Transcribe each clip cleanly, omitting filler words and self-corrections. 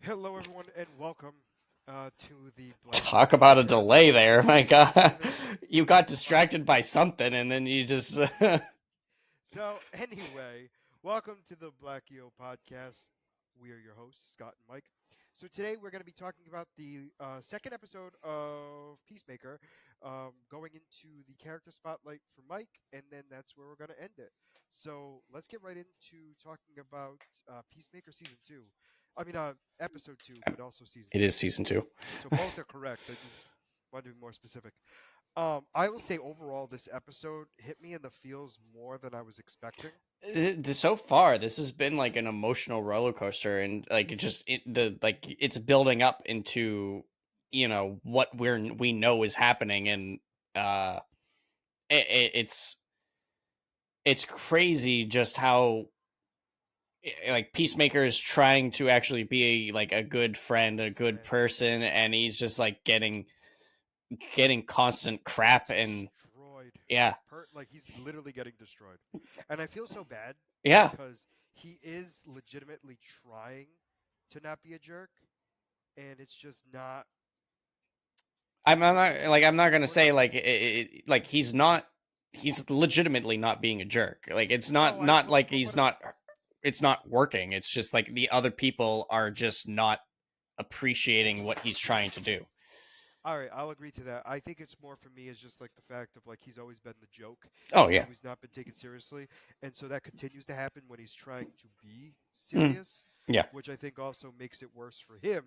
Hello, everyone, and welcome to the Black Yo Talk about a podcast. delay there. My God. You Yeah, got distracted by something and then you just. so, anyway, welcome to the Black Yo podcast. We are your hosts, Scott and Mike. So, today we're going to be talking about the second episode of Peacemaker, going into the character spotlight for Mike, and then that's where we're going to end it. So, let's get right into talking about Peacemaker season two. Episode two, but also season It two. is season two. So both are correct. I just want to be more specific. I will say overall, this episode hit me in the feels more than I was expecting. So far, this has been like an emotional roller coaster, and like it's building up into what we know is happening, and uh, it's crazy just how like Peacemaker is trying to actually be a good friend, a good Friend, person, and he's just like getting constant crap and destroyed. yeah, Like he's literally getting destroyed, and I feel so bad yeah. because he is legitimately trying to not be a jerk, and it's just not. I'm It's not just like I'm not gonna say working. like he's not, he's legitimately not being a jerk. Like it's No, I not like but he's what not, it's not working. It's just like the other people are just not appreciating what he's trying to do. All right, I'll agree to that. I think it's more for me is just like the fact of like he's always been the joke. Oh He's yeah. always not been taken seriously, and so that continues to happen when he's trying to be Mm, serious, yeah. which I think also makes it worse for him,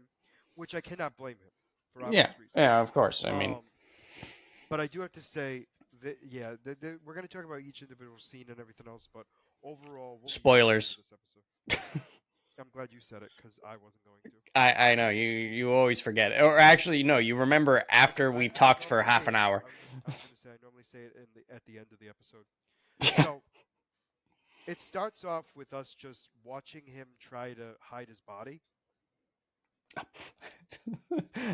which I cannot blame him for Yeah. obvious Yeah, reasons. of course. I mean, Um, but I do have to say that yeah, we're going to talk about each individual scene and everything else, but overall, what were your thoughts of spoilers. this episode? I'm glad you said it because I wasn't going to. I know you always forget. Or actually no, you remember after Because we've I talked for normally half say an it. hour. I was gonna say I normally say it in the at the end of the episode. Yeah. So it starts off with us just watching him try to hide his body.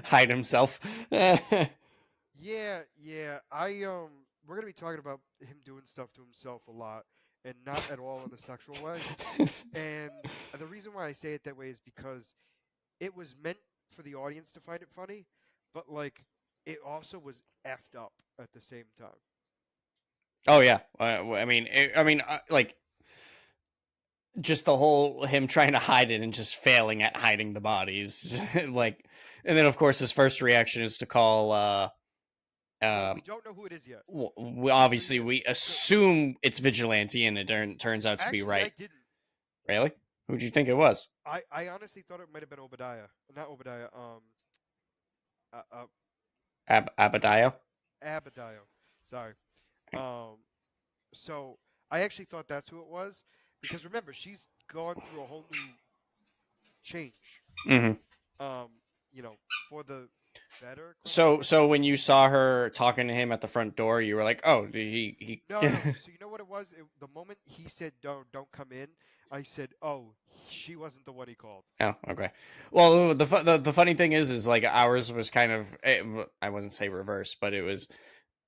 Hide himself. Yeah, yeah. We're gonna be talking about him doing stuff to himself a lot, and not at all in a sexual way. And the reason why I say it that way is because it was meant for the audience to find it funny, but like it also was effed up at the same time. Oh yeah. I mean, like just the whole him trying to hide it and just failing at hiding the bodies. Like, and then of course his first reaction is to call Well, we um don't know who it is yet. we So obviously we so assume it's vigilante and it turns out to be actually, I right. didn't. Really? Who'd you think it was? I honestly thought it might have been Obadiah, not Obadiah. Uh, uh, what am I? Abadiah? Abadiah. Sorry. Um, so I actually thought that's who it was because remember she's gone through a whole new change. Mm-hmm. Um, for the better, quote unquote. So when you saw her talking to him at the front door, you were like, oh, No, no. So you know what it was? The moment he said don't come in, I said, oh, she wasn't the one he called. Oh, okay. Well, the funny thing is like ours was kind of, I wouldn't say reverse, but it was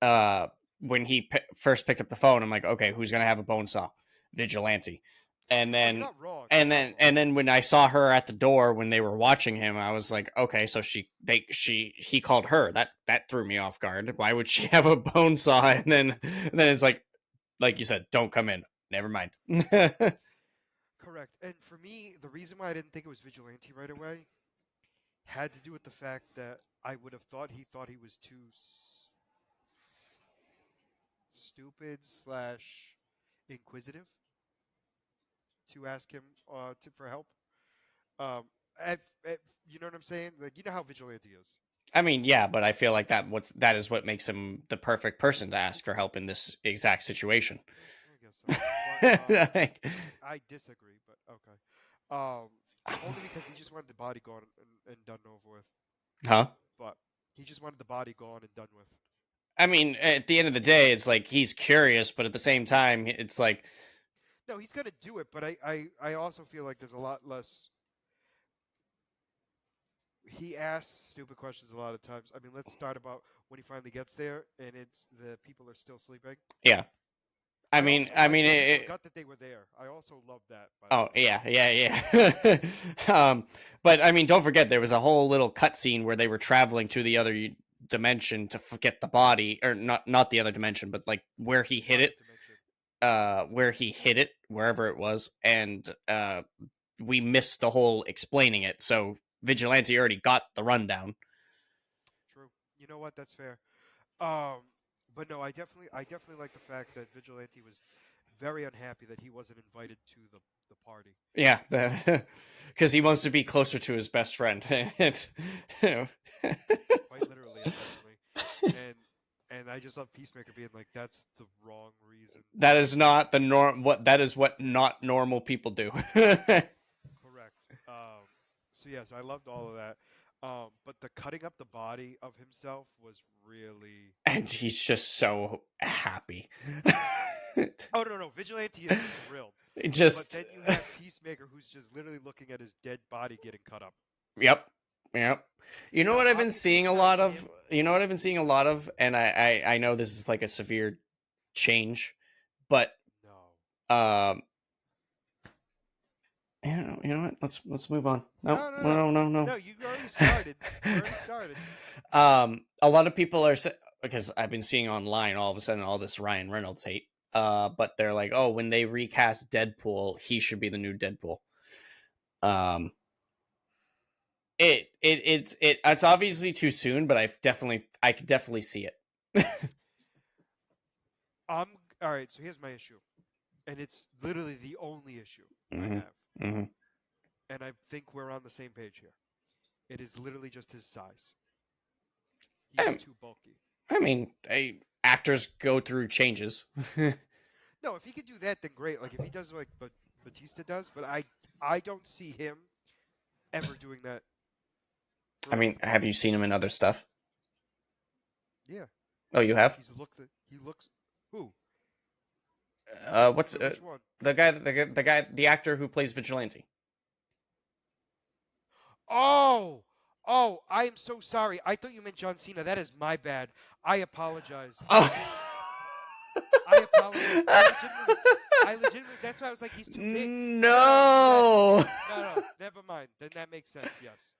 uh when he first picked up the phone. I'm like, okay, who's gonna have a bone saw? Vigilante. And Oh, you're then not wrong. You're not wrong. when I saw her at the door when they were watching him, I was like, okay, so he called her. That threw me off guard. Why would she have a bone saw? And then it's like you said, don't come in. Never mind. Correct. And for me, the reason why I didn't think it was vigilante right away had to do with the fact that I would have thought he was too stupid slash inquisitive to ask him for help. If, you know what I'm saying? Like you know how vigilante is. I mean, yeah, but I feel like that is what makes him the perfect person to ask for help in this exact situation. I guess so, but Like, I disagree. But okay, um, only because he just wanted the body gone and done over with. huh? But he just wanted the body gone and done with. I mean, at the end of the day, it's like he's curious, but at the same time, it's like, No, he's gonna do it, but I also feel like there's a lot less. He asks stupid questions a lot of times. I mean, let's start about when he finally gets there, and it's the people are still sleeping. yeah. I I mean, also I like mean, that he it, forgot that they were there. I also love that, by the oh way. yeah, yeah. But I mean, don't forget there was a whole little cutscene where they were traveling to the other dimension to forget the body, or not the other dimension, but like where he hid it, Alternate dimension. where he hid it, wherever it was, and we missed the whole explaining it. So Vigilante already got the rundown. True. You know what? That's fair. Um, but no, I definitely like the fact that Vigilante was very unhappy that he wasn't invited to the party. Yeah, because he wants to be closer to his best friend. Quite literally, unfortunately. And and I just love Peacemaker being like, "That's the wrong reason That to is do not it." the norm. What that is what not normal people do. Correct. So yes, I loved all of that. But the cutting up the body of himself was really. And he's just so happy. Oh no, no, Vigilante is thrilled. But Just then you have Peacemaker, who's just literally looking at his dead body getting cut up. yep, yep. You know Now, what I've been obviously, seeing it's a not lot him. of. You know what I've been seeing a It's lot of, and I know this is like a severe change, but no, um, you know what? Let's move on. No, no, no, no, no, no, no, no. no. You already started. You already started. A lot of people are because I've been seeing online all of a sudden all this Ryan Reynolds hate. But they're like, oh, when they recast Deadpool, he should be the new Deadpool. Um, it's obviously too soon, but I could definitely see it. I'm all right. So here's my issue, and it's literally the only issue I hmm have, hmm and I think we're on the same page here. It is literally just his size. He is I, too bulky. I mean, actors go through changes. No, if he could do that, then great. Like if he does like but Batista does, but I don't see him ever doing that I for mean, another have movie. you seen him in other stuff? Yeah, Oh, you have. he looks who? What's Wait, which one? the actor who plays Vigilante? Oh, oh, I am so sorry. I thought you meant John Cena. That is my bad. I apologize. I apologize. I legitimately. That's why I was like, he's too big. And then I was led. No. No, no, never mind. Then that makes sense. Yes.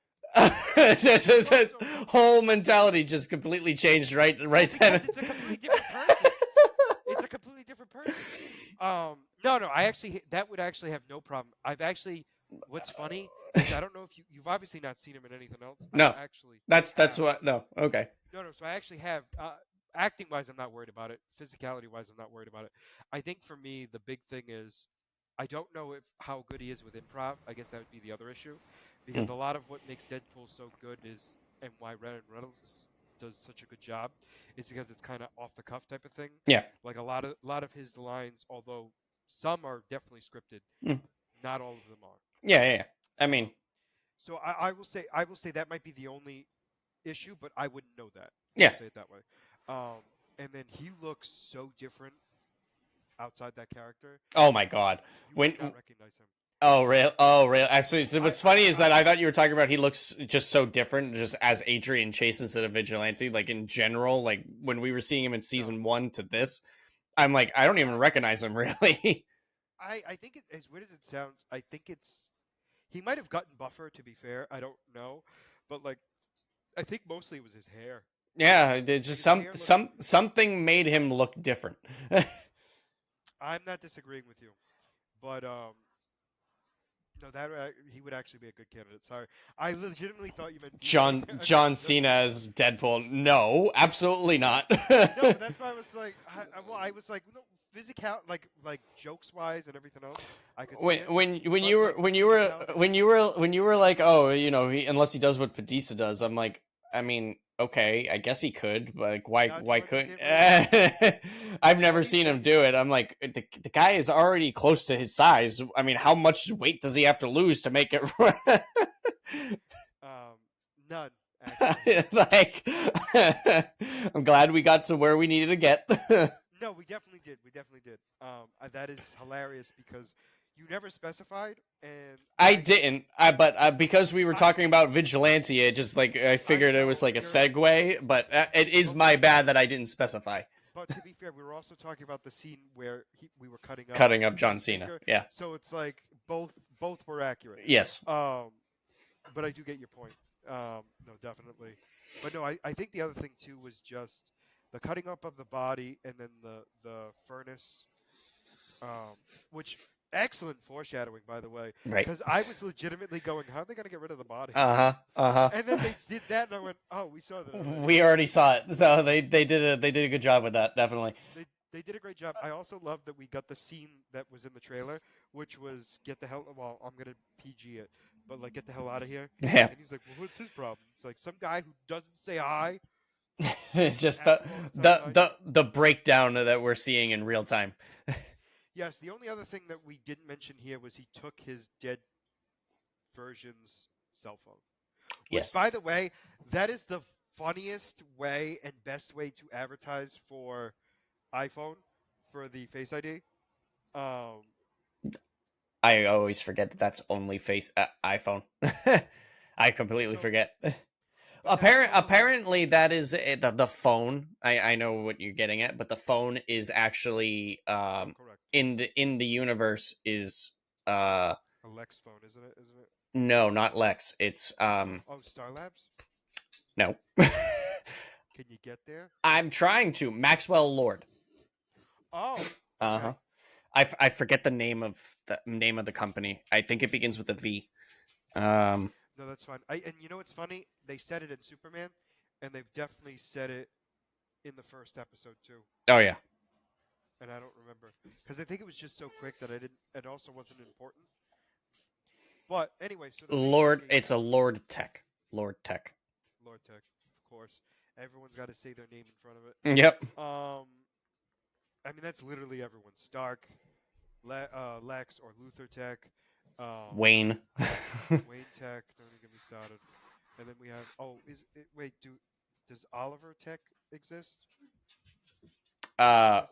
You That also whole mentality just completely changed well right then. because it's a completely different person. It's a completely different person. No, no. I actually that would actually have no problem. I've actually. What's funny is I don't know if you've obviously not seen him in anything else. I No, actually that's have. what. No, okay. No, no. So I actually have. Acting wise, I'm not worried about it. Physicality wise, I'm not worried about it. I think for me, the big thing is I don't know if how good he is with improv. I guess that would be the other issue, Hmm. because a lot of what makes Deadpool so good is, and why Ryan Reynolds does such a good job, is because it's kind of off the cuff type of thing. Yeah. Like a lot of his lines, although some are definitely scripted, Hmm. not all of them are. Yeah, yeah, yeah. I Um, mean, so I will say that might be the only issue, but I wouldn't know that. I'll yeah. say it that way. Um, and then he looks so different outside that character. Oh my god. You would not When recognize him. oh real oh real. Actually, so I, what's I, funny is I that I thought you were talking about he looks just so different, just as Adrian Chase instead of Vigilante. Like in general, like when we were seeing him in no. season one to this, I'm like, I don't even I, recognize him really. I think as weird as it sounds, I think it's he might have gotten buffer. To be fair, I don't know, but like I think mostly it was his hair. Yeah, it's Like just his hair looks. something made him look different. I'm not disagreeing with you, but no, he would actually be a good candidate. Sorry, I legitimately thought you meant John Peacemaker. I mean John John Cena Cena. as Deadpool. No, absolutely not. No, but that's why I was like, I was like, no, physical, like jokes wise and everything else, I could see when it, when but you were like the when you were physicality, when you were when you were like, oh, unless he does what Batista does, I'm like, I mean, okay, I guess he could, but like, now do you why couldn't? understand where I'm coming from? I've At never least seen that him do it. I'm like, the guy is already close to his size. I mean, how much weight does he have to lose to make it? um, none actually. Like, I'm glad we got to where we needed to get. No, we definitely did. We definitely did. That is hilarious because you never specified, and I didn't, but because we were I, talking about vigilante, it just like I I figured it was know like a you're, segue. But it is but my what bad that I didn't specify. But to be fair, we were also talking about the scene where we were cutting up Cutting up John Cena. Peacemaker, Yeah. so it's like both were accurate. Yes. Um, but I do get your point. No, definitely. But no, I think the other thing too was just the cutting up of the body and then the furnace, um, which excellent foreshadowing by the way, Right. because I was legitimately going, how are they gonna get rid of the body? Uh huh. Uh And then huh. they did that, and I went, oh, we saw that already. We already saw it, so they did a good job with that. Definitely. They did a great job. I also love that we got the scene that was in the trailer, which was get the hell. Well, I'm gonna PG it, but like get the hell out of here. Yeah. And he's like, well, what's his problem? It's like some guy who doesn't say hi It's just the after all the time. the the the breakdown that we're seeing in real time. Yes, the only other thing that we didn't mention here was he took his dead version's cell phone. Which, Yes. by the way, that is the funniest way and best way to advertise for iPhone for the Face ID. Um, I always forget that that's only face iPhone. I completely so, forget. but that's also one. Apparently, that is the phone. I know what you're getting at, but the phone is actually Oh, correct. in the universe is uh A Lex phone, isn't it? Isn't it? no, not Lex. It's Oh, Star Labs. no. Can you get there? I'm trying to Maxwell Lord. Oh, Uh okay. huh. I forget the name of the company. I think it begins with a V. Um. No, that's fine. And you know what's funny? They said it in Superman, and they've definitely said it in the first episode too. Oh yeah. And I don't remember because I think it was just so quick that I didn't. It also wasn't important. But anyway, so the Face Lord. ID, It's a Lord Tech. Lord Tech. Lord Tech, of course. Everyone's got to say their name in front of it. Yep. I mean that's literally everyone. Stark, Lex or Luther Tech, um, Wayne. Wayne Tech. Don't even get me started. And then we have. Oh, is it? Wait, does Oliver Tech exist? Does uh. this?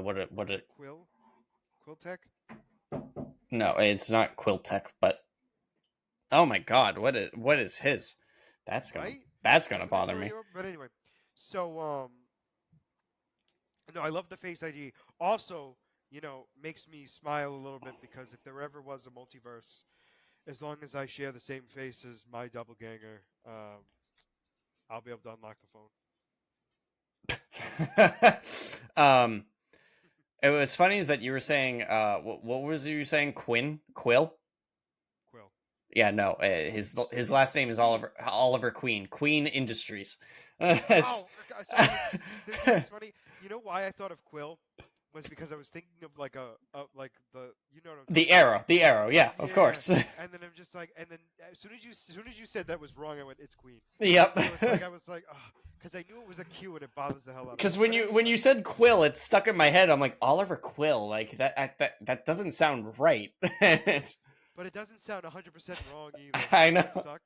What Or is it? it Quill Tech? No, it's not Quiltech, but oh my God, what is his? That's gonna Right? that's gonna Doesn't it bother throw me. you up? But anyway, so no, I love the Face ID. Also, makes me smile a little bit because if there ever was a multiverse, as long as I share the same face as my doppelganger, I'll be able to unlock the phone. um, what's funny is that you were saying what was you saying Quill? Quill. Yeah, no, his last name is Queen. Oliver Queen Industries. Oh, okay, so I was. So you know what's funny? You know why I thought of Quill was because I was thinking of like like the you know what I'm talking about. The arrow, yeah, of Yeah, course. and then I'm just like, and then as soon as you said that was wrong, I went, it's Queen. Yep. So it's like I was like, oh, because I knew it was a Q and it bothers the hell out of me. Because when But you when anyway, you said Quill, it stuck in my head. I'm like Oliver Quill, like that doesn't sound right. but it doesn't sound 100% wrong either. I Doesn't know. that suck?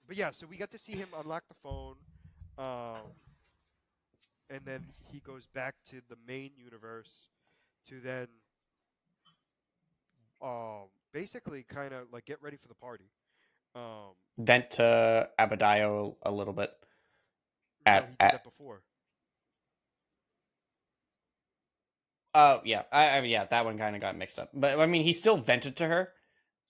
But yeah, so we got to see him unlock the phone, um, and then he goes back to the main universe to then basically kind of like get ready for the party. Um, Vent to Abidio a little bit. no, he did At that before. Oh yeah, I mean, yeah, that one kind of got mixed up. But I mean, he still vented to her.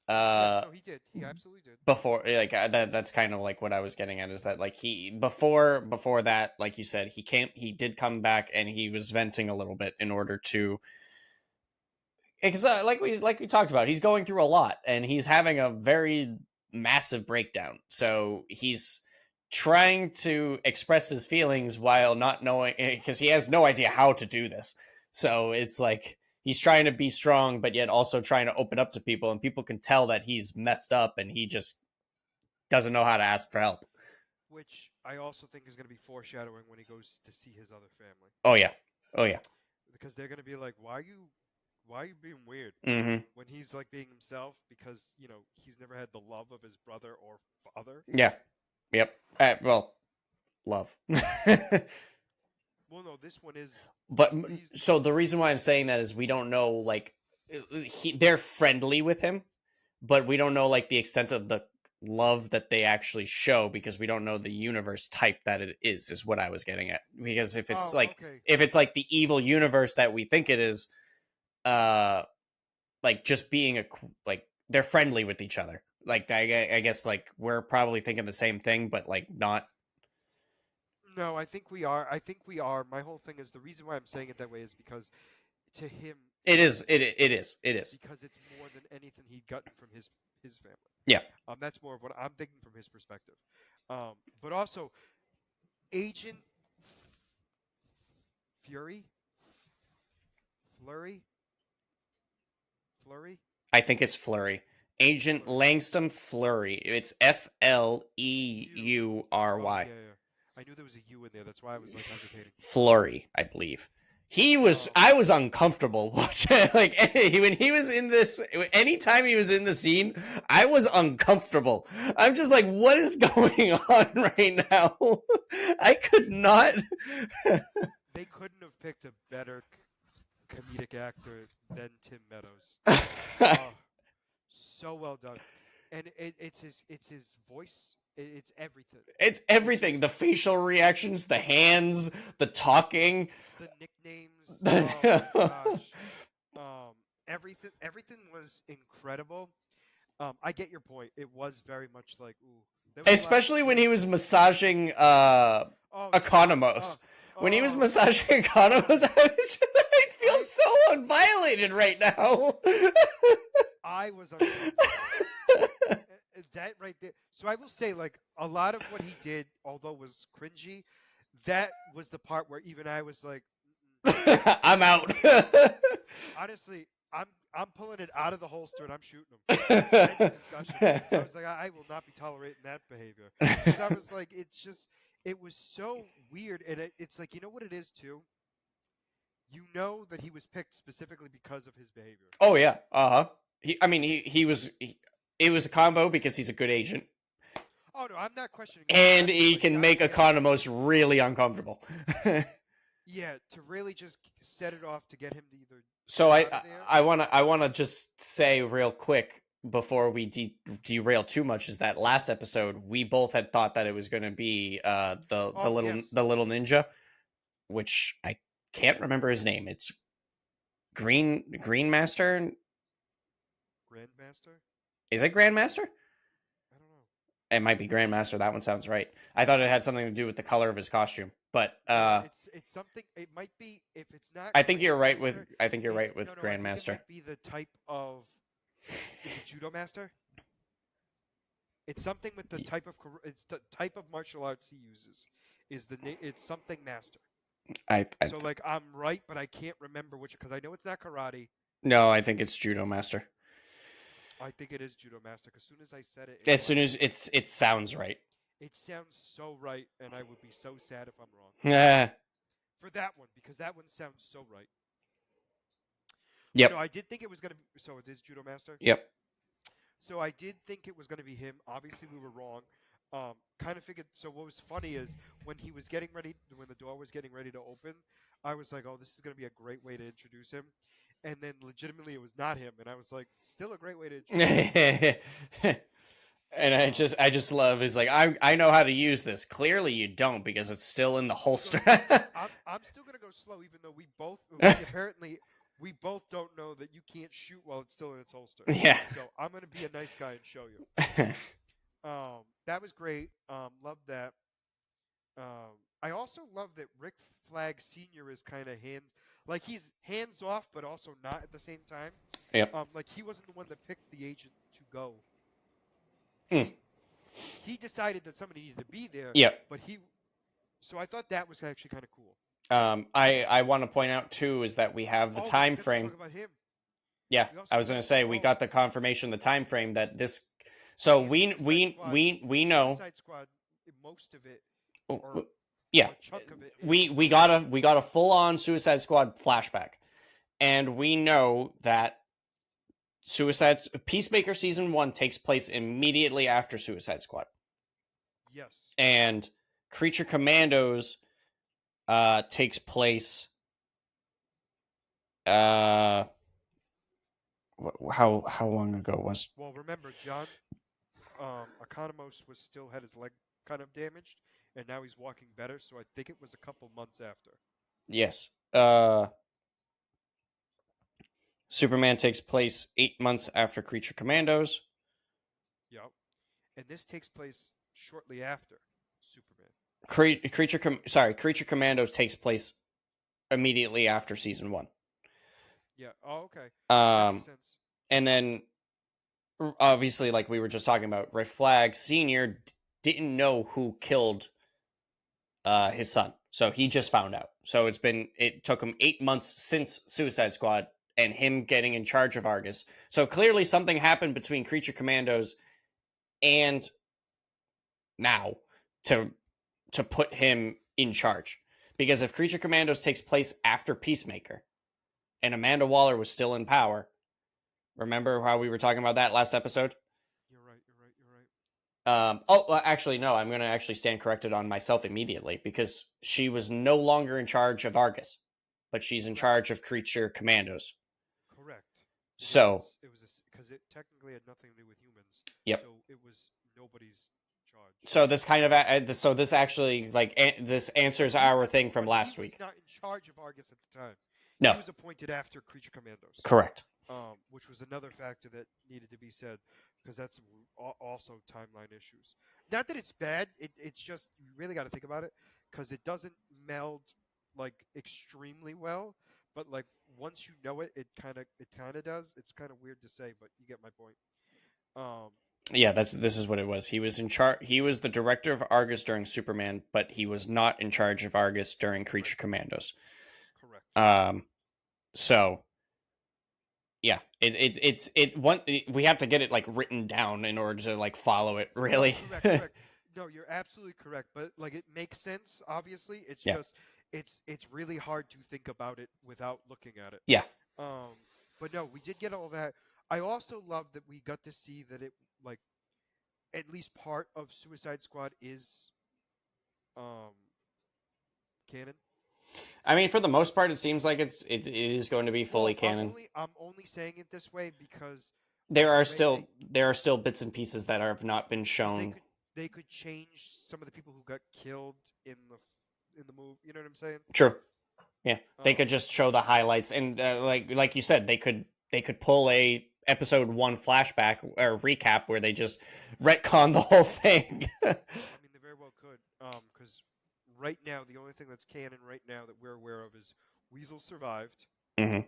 Yes, Uh, no, he did. He absolutely did. before like that's kind of like what I was getting at is that like he before that, like you said, he did come back and he was venting a little bit in order to because like we talked about, he's going through a lot and he's having a very massive breakdown. So he's trying to express his feelings while not knowing because he has no idea how to do this. So it's like he's trying to be strong, but yet also trying to open up to people, and people can tell that he's messed up and he just doesn't know how to ask for help. Which I also think is going to be foreshadowing when he goes to see his other family, Oh yeah, oh yeah. because they're going to be like, why are you being weird?" Mm-hmm. When he's like being himself, because he's never had the love of his brother or father. Yeah, yep. Well, love. Well, no, this one is But these. so the reason why I'm saying that is we don't know they're friendly with him, but we don't know like the extent of love that they actually show because we don't know the universe type that it is what I was getting at. Because Oh, okay. if it's like the evil universe that we think it is, uh like just being like they're friendly with each other. Like I guess like we're probably thinking the same thing, but like not. No, I think we are. I think we are. My whole thing is the reason why I'm saying it that way is because to him It it's is. It is. because it's more than anything he'd gotten from his family. Yeah. That's more of what I'm thinking from his perspective. But also Agent Fury, Flurry, Flurry, I think it's Flurry. Agent Flurry. Langston Flurry. It's Fleury. U. Oh yeah, yeah. I knew there was a U in there. That's why I was like hesitating. Flurry, I believe. He was. Um, I was uncomfortable watching. Like when he was in this. Anytime he was in the scene, I was uncomfortable. I'm just like, what is going on right now? I could not. they couldn't have picked a better comedic actor than Tim Meadows. Oh, so well done. And it's his voice. It's everything. It's It everything. just The facial reactions, the hands, the talking. the nicknames. Oh my gosh. Um, everything was incredible. I get your point. It was very much like ooh. There was a lot of Especially when there. he was massaging Oh, John. Economos. When he was Oh, massaging John. Economos, I feel I so unviolated right now. I was uncomfortable. That right there. So I will say, like a lot of what he did, although was cringy, that was the part where even I was like, I'm out. honestly, I'm pulling it out of the holster and I'm shooting him. End of discussion. I was like, I will not be tolerating that behavior because I was like, it's just, it was so weird, and it's like, you know what it is too. You know that he was picked specifically because of his behavior. Oh yeah, uh huh. I mean, he was. It was a combo because he's a good agent, Oh no, I'm not questioning his and credentials, he but you can got to make say, Economos really uncomfortable. yeah, to really just set it off to get him to either So get I out of there. I wanna just say real quick before we derail too much is that last episode we both had thought that it was going to be Oh yes, the little ninja, which I can't remember his name. It's Green Master. Grandmaster. Is it Grandmaster? I don't know. It might be Grandmaster. That one sounds right. I thought it had something to do with the color of his costume, but No, it's something. It might be if it's not I think you're right with Grandmaster. It's no, no. I think it Grandmaster. might be the type of. Is it Judo Master? It's something with the type of. It's the type of martial arts he uses. It's something master. I So like I'm right, but I can't remember which because I know it's not karate. No, I think it's Judo Master. I think it is Judo Master. Because as soon as I said it, it As soon was. as it sounds right. It sounds so right, and I would be so sad if I'm wrong yep. for that one because that one sounds so right. But no, I did think it was gonna be. So it is Judo Master. Yep. So I did think it was gonna be him. Obviously, we were wrong. Kind of figured. So what was funny is when he was getting ready, when the door was getting ready to open, I was like, "Oh, this is gonna be a great way to introduce him." And then legitimately, it was not him, and I was like, "Still a great way to introduce him." And Um, I just love is like I know how to use this. Clearly you don't because it's still in the he holster. goes, I'm still gonna go slow, even though we both don't know that you can't shoot while it's still in its holster. yeah. So I'm gonna be a nice guy and show you. That was great. Love that. I also love that Rick Flag Senior is kind of like he's hands off, but also not at the same time. yep. Like he wasn't the one that picked the agent to go. Mm. He he decided that somebody needed to be there, Yep. but he. So I thought that was actually kind of cool. I want to point out too is that we have the Oh, we time forgot to frame. talk about him. Yeah, We also I was forgot. gonna say we Oh, got the confirmation, the time frame that this. So and Suicide Squad. we know. Suicide Squad. Most of it, Oh, or yeah, a chunk of it, we is. we got a full on Suicide Squad flashback, and we know that Peacemaker season 1 takes place immediately after Suicide Squad, Yes. and Creature Commandos takes place how long ago was Well, remember, John. Economos was still had his leg kind of damaged, and now he's walking better. So I think it was a couple months after. Yes. Superman takes place 8 months after Creature Commandos. Yep. And this takes place shortly after Superman. Creature Commandos takes place immediately after season one. Yeah. Oh, okay. That makes Um, sense. and then obviously, like we were just talking about, Red Flag Senior didn't know who killed his son, so he just found out. So it took him 8 months since Suicide Squad and him getting in charge of Argus. So clearly, something happened between Creature Commandos and now to put him in charge. Because if Creature Commandos takes place after Peacemaker and Amanda Waller was still in power, remember how we were talking about that last episode? You're right. You're right. You're right. Actually, no, I'm going to actually stand corrected on myself immediately because she was no longer in charge of Argus, but she's in Correct. charge of Creature Commandos. Correct. And So, it was because it technically had nothing to do with humans, yep. so it was nobody's charge. So this kind of so this actually this Well, answers he our wasn't, thing from but he last was week. not in charge of Argus at the time. He No, was appointed after Creature Commandos, correct. which was another factor that needed to be said because that's also timeline issues. Not that it's bad; it's just you really got to think about it because it doesn't meld like extremely well. But like once you know it, it kind of does. It's kind of weird to say, but you get my point. Um, Yeah, this is what it was. He was in charge. He was the director of Argus during Superman, but he was not in charge of Argus during right, Creature Commandos. correct. Um, so yeah, we have to get it like written down in order to like follow it. No, Really, correct, correct. No, you're absolutely correct. But like it makes sense, obviously. It's yeah, just it's really hard to think about it without looking at it. yeah. Um but no, we did get all that. I also love that we got to see that it like at least part of Suicide Squad is um canon. I mean, for the most part, it seems like it is going to be fully Well, canon. I'm only saying it this way because of There the are way still there are still bits and pieces that have not been because shown. they could change some of the people who got killed in the movie. You know what I'm saying? True. Yeah, they Um, could just show the highlights, and like you said, they could pull a episode one flashback or recap where they just retcon the whole thing. I mean, they very well could. Because right now, the only thing that's canon right now that we're aware of is Weasel survived, hmm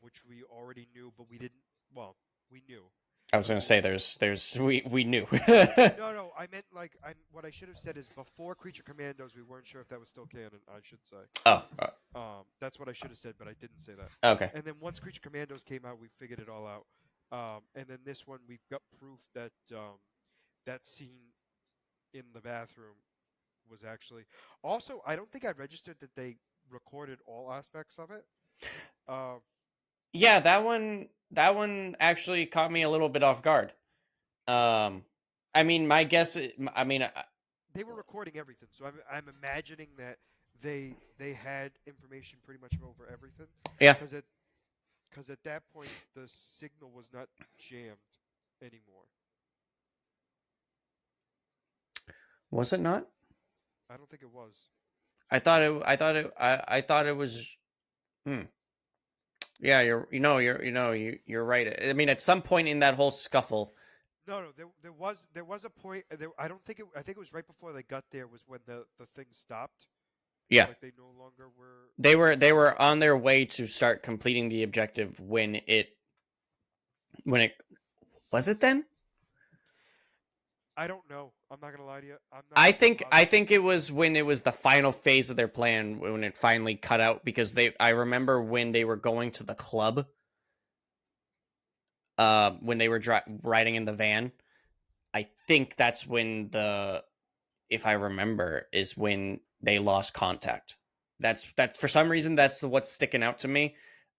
which we already knew, but we didn't. Well, we knew, I was but gonna say there's we knew. no, no. I meant like what I should have said is before Creature Commandos, we weren't sure if that was still canon. I should say. Oh, That's what I should have said, but I didn't say that. okay. And then once Creature Commandos came out, we figured it all out. And then this one, we've got proof that that scene in the bathroom was actually. Also, I don't think I registered that they recorded all aspects of it. Uh, Yeah, that one actually caught me a little bit off guard. Um, I mean, my guess. I mean, they were recording everything, so I'm imagining that they had information pretty much over everything, yeah. because at that point the signal was not jammed anymore. Was it not? I don't think it was. I thought it. I thought it. I thought it was. Hmm. Yeah, you're right. I mean, at some point in that whole scuffle, No, no, there was a point. I don't think it. I think it was right before they got there was when the thing stopped. yeah, Like they no longer were. they were on their way to start completing the objective when it was it then. I don't know. I'm not gonna lie to you. I'm not I even think I positive. think it was when it was the final phase of their plan when it finally cut out because I remember when they were going to the club when they were riding in the van. I think that's when if I remember, is when they lost contact. That for some reason that's what's sticking out to me.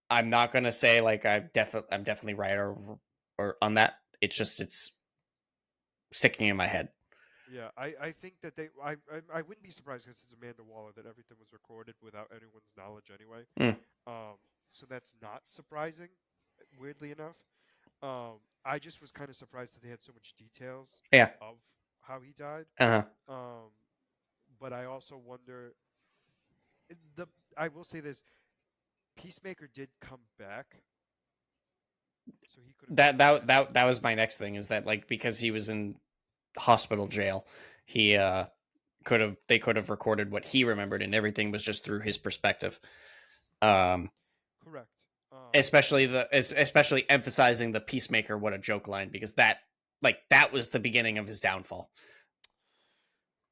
I'm not gonna say like I'm definitely right or on that. It's just it's sticking in my head. Yeah, I think that I wouldn't be surprised because it's Amanda Waller that everything was recorded without anyone's knowledge anyway. Mm. Um, so that's not surprising, weirdly enough. I just was kind of surprised that they had so much details Yeah. of how he died. Uh-huh. Um, but I also wonder the. I will say this: Peacemaker did come back, so he could have That just that snatched that him. that was my next thing, is that like because he was in hospital jail, he could have recorded what he remembered, and everything was just through his perspective. Um, Correct. especially emphasizing the Peacemaker, what a joke line, because that was the beginning of his downfall.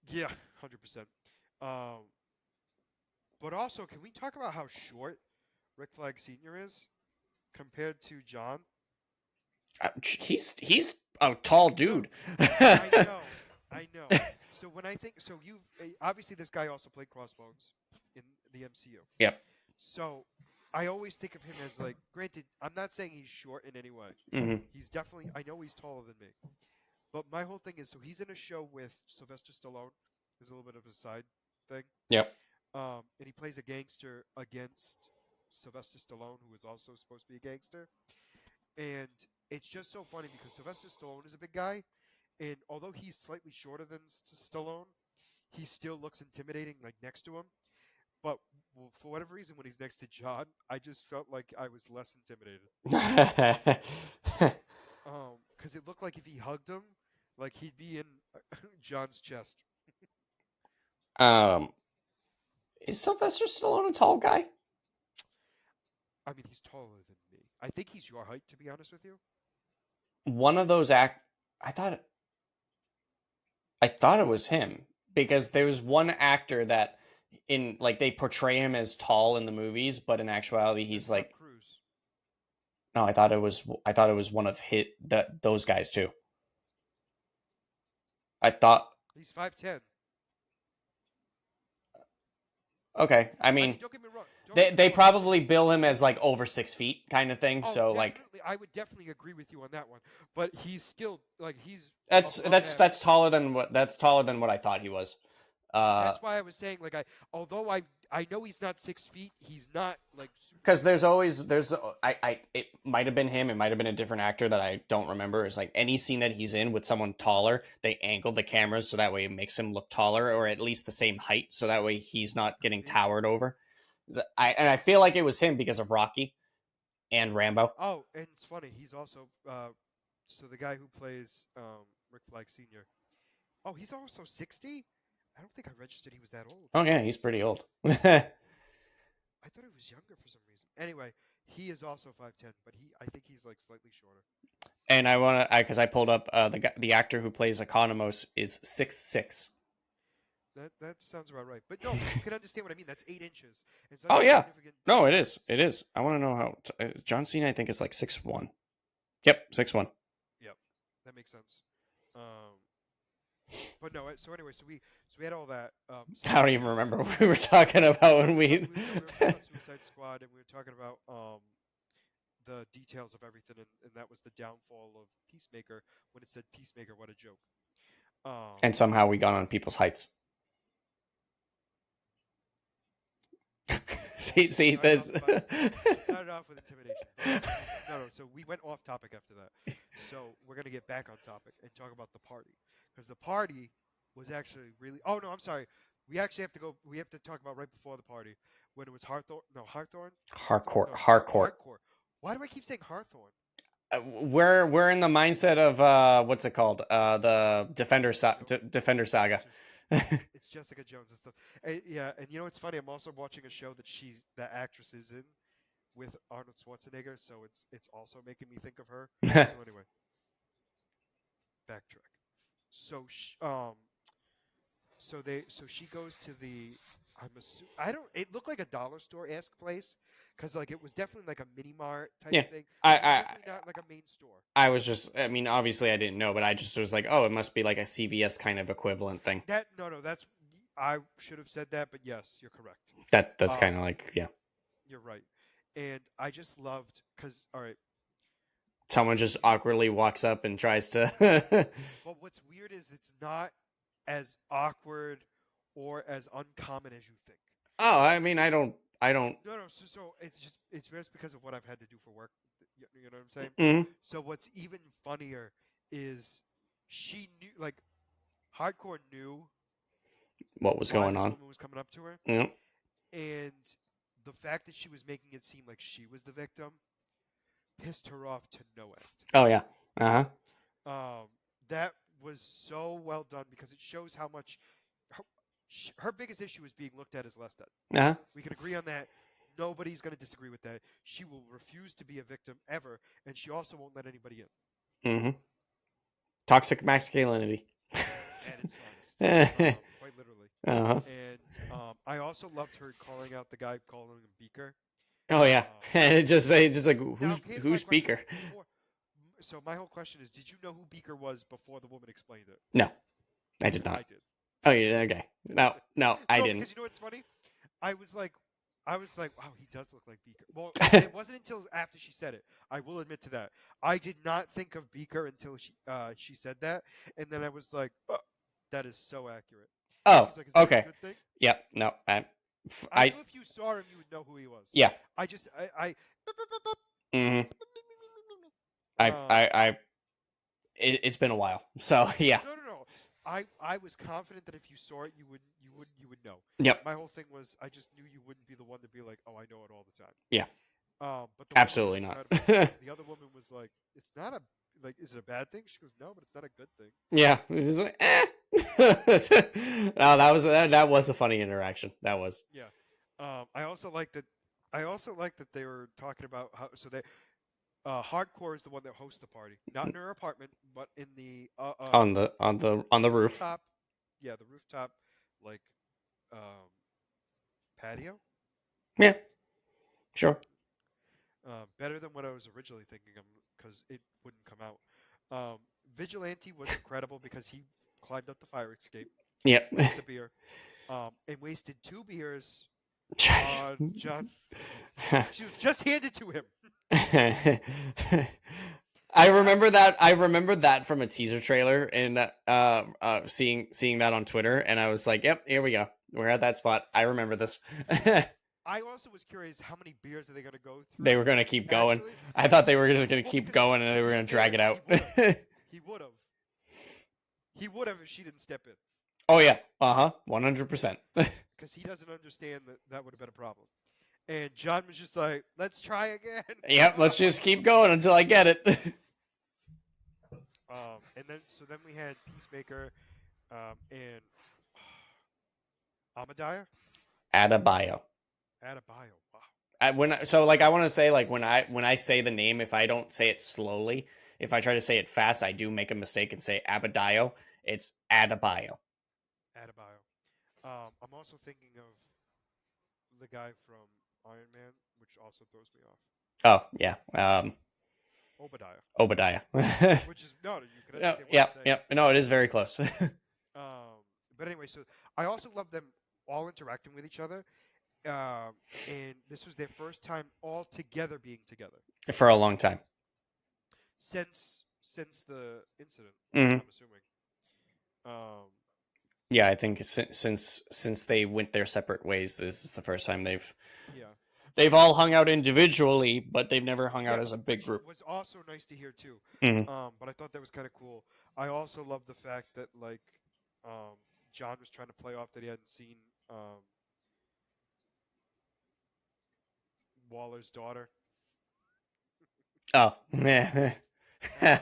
Yeah, 100%. Um, but also, can we talk about how short Rick Flag Senior is compared to John? He's a tall No, dude. I know, I know. So when I think, so you've obviously this guy also played Crossbones in the MCU. Yep. So I always think of him as like, granted, I'm not saying he's short in any way. Hmm. He's definitely, I know he's taller than me. But my whole thing is, so he's in a show with Sylvester Stallone. Is a little bit of a side thing. Yep. And he plays a gangster against Sylvester Stallone, who is also supposed to be a gangster. And it's just so funny because Sylvester Stallone is a big guy, and although he's slightly shorter than Stallone, he still looks intimidating, like next to him. But for whatever reason, when he's next to John, I just felt like I was less intimidated. Because it looked like if he hugged him, like he'd be in John's chest. um, is Sylvester Stallone a tall guy? I mean, he's taller than me. I think he's your height, to be honest with you. One of those act. I thought I thought it was him, because there was one actor that in like they portray him as tall in the movies, but in actuality he's That's Tom like, Cruise. no, I thought it was one of those guys too. I thought, He's 5'10". okay, I I mean, mean, don't get me wrong. Don't get they me they wrong. I'm not probably saying. bill him as like over 6 feet kind of thing. Oh, So like definitely. I would definitely agree with you on that one. But he's still like he's that's above that's that's average. taller than what I thought he was. Uh, That's why I was saying like although I know he's not 6 feet, he's not like super because tall. there's I it might have been him, it might have been a different actor that I don't remember. It's like any scene that he's in with someone taller, they angle the cameras so that way it makes him look taller, or at least the same height, so that way he's not Could getting be. towered over. I feel like it was him because of Rocky and Rambo. Oh, and it's funny. He's also so the guy who plays Rick Flag Senior. Oh, he's also 60. I don't think I registered he was that old. Oh yeah, he's pretty old. I thought he was younger for some reason. Anyway, he is also 5'10", but I think he's like slightly shorter. And because I pulled up the actor who plays Economos is 6'6". That sounds about right. But no, but you can understand what I mean. That's 8 inches, and so Oh that's a yeah, significant no, it is. difference. It is. I want to know how John Cena. I think is like 6'1". Yep, 6'1". Yep, that makes sense. Um, but no. So anyway, so we had all that. I don't Sylvester even remember Stallone. what we were talking about when we. We were talking about Suicide Squad, and we were talking about the details of everything, and that was the downfall of Peacemaker when it said Peacemaker. What a joke. Um, And somehow we got on people's heights. well, See this. it started off with intimidation, but no, no. So we went off topic after that. So we're gonna get back on topic and talk about the party because the party was actually really. Oh no, I'm sorry. We actually have to go. We have to talk about right before the party when it was Harthorn. No, Harthorn. Harthorn. Hardcore, No, hardcore. Hardcore. Why do I keep saying Harthorn? We're in the mindset of what's it called? The Jessica Jones. Defender Saga. It's Jessica Jones and stuff. Yeah, and you know what's funny? I'm also watching a show that the actress is in with Arnold Schwarzenegger, so it's also making me think of her. So anyway, backtrack. So so she goes to the I don't it looked like a dollar store esque place because like it was definitely like a mini mart type Yeah, thing, I, but it was I definitely not like a main store. I was just. I mean, obviously, I didn't know, but I just was like, oh, it must be like a CVS kind of equivalent thing. That no, that's I should have said that, but yes, you're correct. That's Um, kind of like, yeah. you're right, and I just loved because all right, Someone just awkwardly walks up and tries to. but what's weird is it's not as awkward or as uncommon as you think. Oh, I mean, I don't. No, no. So it's just because of what I've had to do for work. You know what I'm saying? Hmm. So what's even funnier is she knew, like, Hardcore knew What was why going this on? woman was coming up to her, Yep. and the fact that she was making it seem like she was the victim pissed her off to no end. Oh yeah. Uh That was so well done because it shows how much her, her biggest issue is being looked at as less than. huh. Uh huh. We can agree on that. Nobody's going to disagree with that. She will refuse to be a victim ever, and she also won't let anybody in Hmm. Toxic masculinity. at its finest, Uh quite literally. huh. And I also loved her calling out the guy calling him Beaker. Oh yeah. Um, And it just like Now, who's here's my who's question. speaker? Before, so my whole question is: did you know who Beaker was before the woman explained it? No, I did I not. did. Oh yeah. Okay. No, no, I No, didn't. because you know what's funny? I was like, wow, he does look like Beaker. Well, and it wasn't until after she said it. I will admit to that. I did not think of Beaker until she said that, and then I was like, oh, that is so accurate. Oh, He's like, is that a okay. good thing? Yep. No, I I knew if you saw him, you would know who he was. yeah. I just, Hmm. um, I it's been a while, so yeah. no, no, no. I was confident that if you saw it, you would know. Yep. My whole thing was I just knew you wouldn't be the one to be like, oh, I know it all the time. Yeah. But the woman was Absolutely not. incredible. The other woman was like, "It's not a like, is it a bad thing?" She goes, "No, but it's not a good thing." Yeah. It was like, eh. No, that was a funny interaction. That was. Yeah. I also like that. I also like that they were talking about how so they hardcore is the one that hosts the party, not in her apartment, but in the On the roof. rooftop. Yeah, the rooftop like um, patio. Yeah. Sure. Better than what I was originally thinking of because it wouldn't come out. Um, Vigilante was incredible because he climbed up the fire escape Yep. with the beer, and wasted two beers on John. She was just handed to him. I John remember was that. I remember that from a teaser trailer and seeing that on Twitter, and I was like, "Yep, here we go. We're at that spot. I remember this." I also was curious how many beers are they going to go They through were gonna keep going. actually. I thought they were just gonna Well, keep because going, and to they were be gonna drag fair, it out. he would have, he would have if she didn't step in Oh yeah, 100%. because he doesn't understand that that would have been a problem. And John was just like, "Let's try again." Yep, let's just keep going until I get it. And then then we had Peacemaker, and Amadiah Adebayo. Adebayo. Wow. I want to say like when I say the name, if I don't say it slowly, if I try to say it fast, I do make a mistake and say Adebayo. It's Adebayo. Adebayo. I'm also thinking of the guy from Iron Man, which also throws me off. Oh yeah, Obadiah, Obadiah. which is no, you can No, understand what I'm yep, saying. yep. No, it is very close. But anyway, so I also love them all interacting with each other. And this was their first time all together being together For a long time. since the incident. Hmm. I'm assuming. Um, Yeah, I think since they went their separate ways, this is the first time yeah, they've all hung out individually, but they've never hung yeah, out as a big which group. was also nice to hear too. Hmm. But I thought that was kind of cool. I also love the fact that like um, John was trying to play off that he hadn't seen um, Waller's daughter. Oh, yeah. Uh,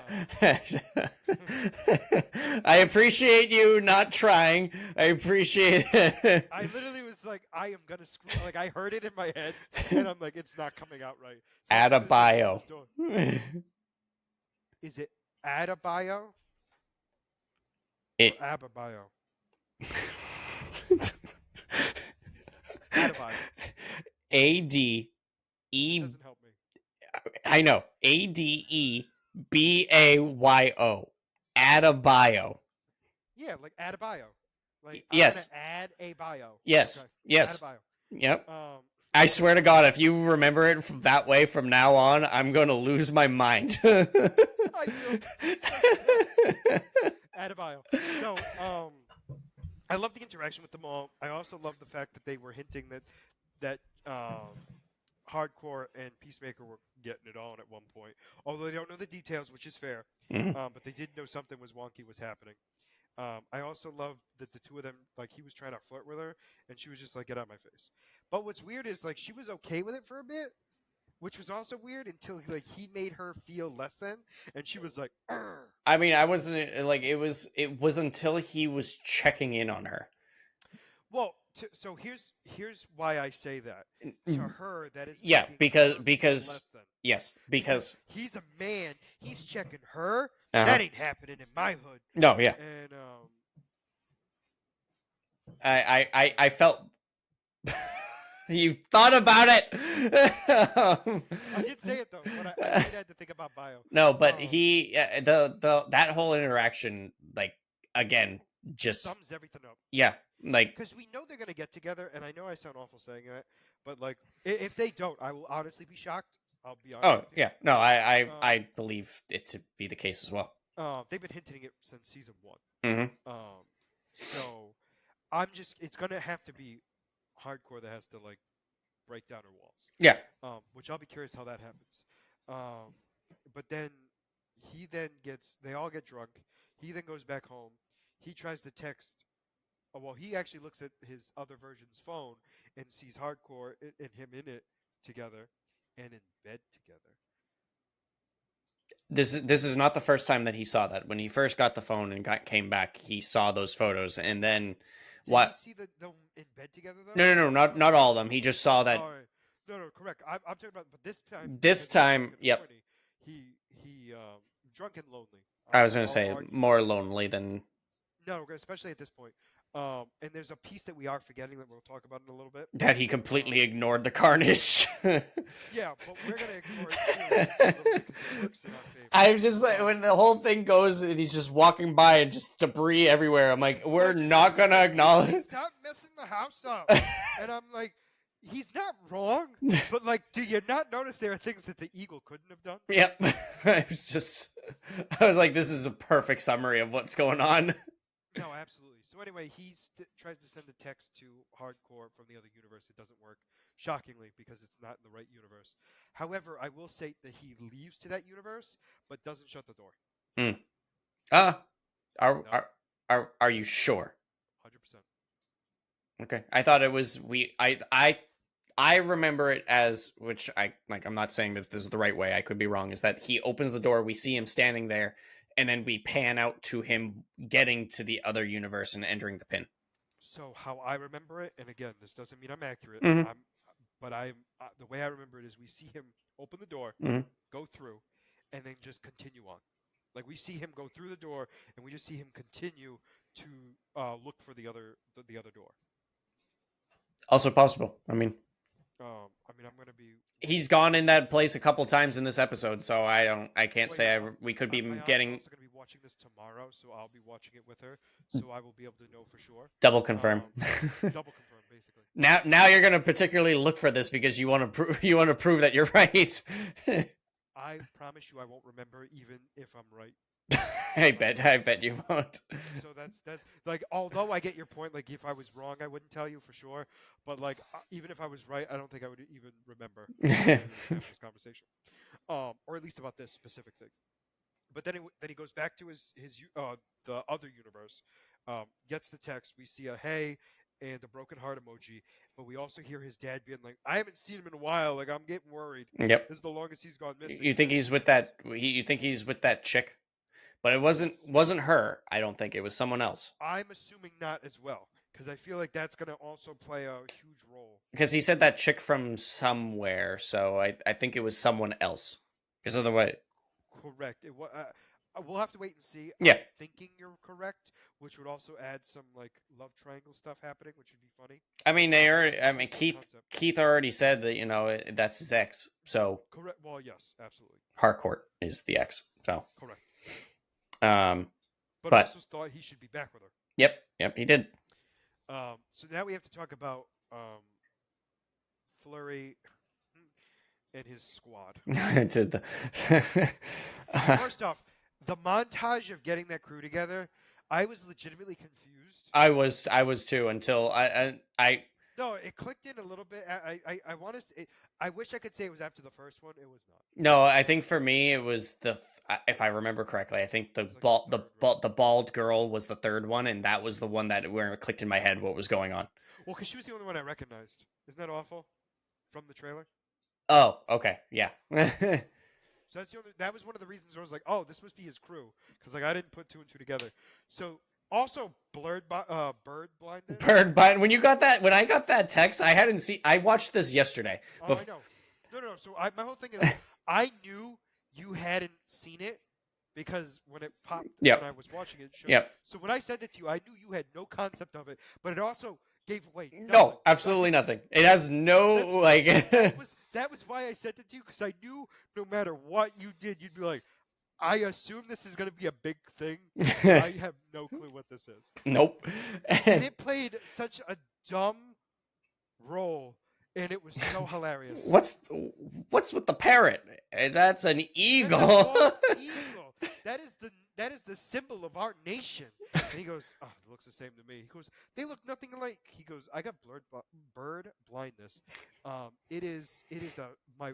I appreciate you not trying. I appreciate it. I literally was like, I am gonna screw. Like I heard it in my head, and I'm like, it's not coming out right. So I'm Add just a gonna say bio. Waller's daughter. Is it Adebayo or It. Ababayo? Adebayo. That ADE. doesn't help me. I know. ADEBAYO. Add a bio. Yeah, like Adebayo. Like I'm gonna Yes. add a bio. Yes. Okay, Yes. Adebayo. Yep. Um, I swear to God, if you remember it that way from now on, I'm going to lose my mind. I will just like that. Adebayo. So, I love the interaction with them all. I also love the fact that they were hinting that Hardcore and Peacemaker were getting it on at one point. Although they don't know the details, which is fair, Mhm. but they did know something was wonky was happening. I also loved that the two of them, like he was trying to flirt with her, and she was just like, "Get out of my face." But what's weird is like she was okay with it for a bit, which was also weird until like he made her feel less than, and she was like, "Arr." I mean, I wasn't like it was until he was checking in on her. Well, so here's why I say that. To Mm, her, that is yeah, making because her feel because less than. yes, Because because he's a man, he's checking her. uh-huh. That ain't happening in my hood. No, yeah. And I felt you thought about it. I did say it though, but I did have to think about bio. No, but Um, he the that whole interaction, like, again, just Sums everything up. yeah, like, Because we know they're gonna get together, and I know I sound awful saying that, but like if they don't, I will honestly be shocked. I'll be honest oh with you. yeah, no, I Um, believe it to be the case as well. they've been hinting it since season one. Hmm. So I'm just it's gonna have to be hardcore that has to like break down her walls. Yeah, Which I'll be curious how that happens. Um, but then they all get drunk. He then goes back home. He tries to text. Well, he actually looks at his other version's phone and sees hardcore and him in it together and in bed together. this is not the first time that he saw that. When he first got the phone and came back, he saw those photos, and then Did he what? see them in bed together though, No, no, or no, he just saw them not all of dancing? them. He just saw Oh, that all right. No, correct. I'm talking about, but this time this because he was drunk time. and Yep, horny, he drunk and lonely. I was gonna I'll say argue more that. lonely than No, especially at this point. And there's a piece that we are forgetting that we'll talk about in a little bit. that he Um, completely ignored the carnage. yeah, but we're gonna ignore it too for a little bit because it works in our favor. I'm just like, Um, when the whole thing goes and he's just walking by and just debris everywhere. I'm like, well, we're I just said, not he's gonna like, easy, acknowledge. stop messing the house up. And I'm like, he's not wrong, but like, do you not notice there are things that the eagle couldn't have done? Yep. I was like, this is a perfect summary of what's going on. No, absolutely. So anyway, tries to send a text to Hardcore from the other universe. It doesn't work, shockingly, because it's not in the right universe. However, I will say that he leaves to that universe, but doesn't shut the door. Hmm. Uh, are, No, are are you sure? 100%. Okay. I thought it was I remember it as, which I like, I'm not saying that this is the right way. I could be wrong. Is that he opens the door, we see him standing there, and then we pan out to him getting to the other universe and entering the pin. So how I remember it, and again, this doesn't mean I'm accurate. Hmm. But the way I remember it is we see him open the door, Hmm. go through, and then just continue on. Like we see him go through the door, and we just see him continue to look for the other door. Also possible. I mean, I mean, I'm gonna be he's watching gone in this that again. place a couple times in this episode, so I can't Well, say yeah, we could be my aunt's getting also gonna be watching this tomorrow, so I'll be watching it with her, so I will be able to know for sure. double confirm. Um, Double confirm, basically. Now you're gonna particularly look for this because you want to you want to prove that you're right. I promise you, I won't remember even if I'm right. I bet you won't. So that's like, although I get your point. Like, if I was wrong, I wouldn't tell you for sure. But like, even if I was right, I don't think I would even remember if we were having this conversation, or at least about this specific thing. But then he goes back to the other universe, gets the text. We see a hey and a broken heart emoji, but we also hear his dad being like, "I haven't seen him in a while. Like, I'm getting worried. Yep. This is the longest he's gone missing." You think And he's with and he's that? You think he's with that chick? But it yes, wasn't her. I don't think it was someone else. I'm assuming not as well because I feel like that's going to also play a huge role. Because he said that chick from somewhere, so I think it was someone else. Because otherwise, Correct. We'll have to wait and see. yeah. I'm thinking you're correct, which would also add some like love triangle stuff happening, which would be funny. I mean, they Which are. would I show mean, some concept. Keith already said that that's his ex. So Correct. Well, yes, absolutely. Harcourt is the ex. So, Correct. um, But but also thought he should be back with her. yep, he did. So now we have to talk about Flurry and his squad. To the- First off, the montage of getting that crew together, I was legitimately confused. I was too until No, it clicked in a little bit. I want to. I wish I could say it was after the first one. It was not. No, I think for me it was if I remember correctly, I think It was like the third, right? the bald girl was the third one, and that was the one that where it clicked in my head what was going on. Well, because she was the only one I recognized. Isn't that awful? From the trailer. Oh, okay, yeah. So that's the only. That was one of the reasons I was like, oh, this must be his crew, because like I didn't put two and two together. So also bird blindness. Bird Bite. When you got that, when I got that text, I hadn't seen. I watched this yesterday. Oh, I know. No, no. So my whole thing is, I knew you hadn't seen it because when it popped when Yep, I was watching it, it showed. yep. So when I sent it to you, I knew you had no concept of it, but it also gave away nothing. No, So I absolutely knew nothing. It has no that's like. that was why I sent it to you because I knew no matter what you did, you'd be like, I assume this is going to be a big thing, but I have no clue what this is. Nope. And it played such a dumb role, and it was so hilarious. what's what's with the parrot? That's an That's a eagle. bald eagle. That is the symbol of our nation. And he goes, oh, it looks the same to me. He goes, they look nothing alike. He goes, I got bird blindness. It is my